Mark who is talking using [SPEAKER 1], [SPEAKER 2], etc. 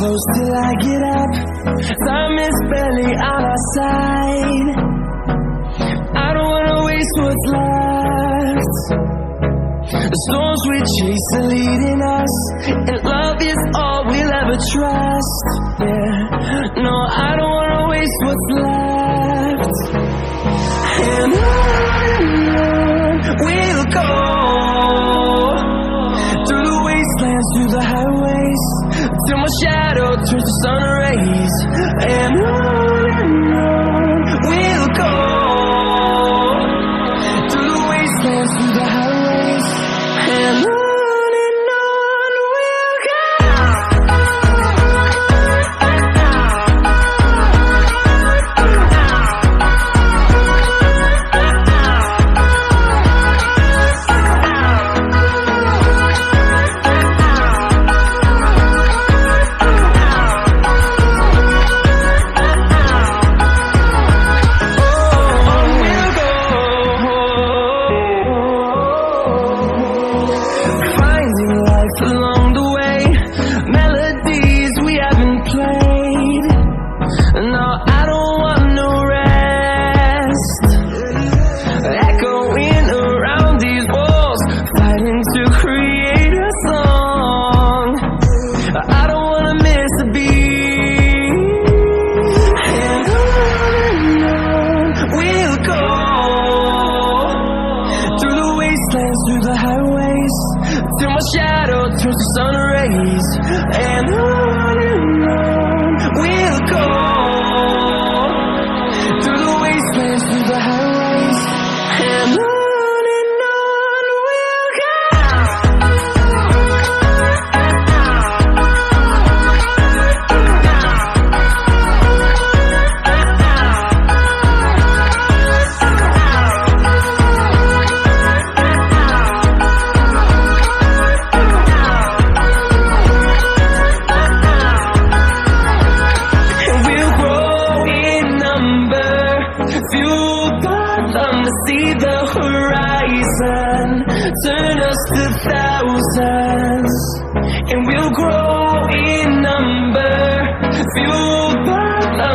[SPEAKER 1] close till I get up. Time is barely on our side. I don't wanna waste what's left. The storms we chase are leading us, and love is all we'll ever trust. Yeah, no, I don't wanna waste what's left. And on we'll go, through the wastelands, through the highways, till my shadow turns to sun rays. And on we'll go, through the wastelands, through the highways, and on we'll go. Along the way, melodies we haven't played. No, I don't want no rest. Echoing around these walls, fighting to create a song. I don't wanna miss a beat. And on we'll go, through the wastelands, through the highways, till my shadow turns to sun rays. And on we'll go, through the wastelands, through the highways, and on we'll go. Fueled by them to see the horizon, turn us to thousands, and we'll grow in number. Fueled by them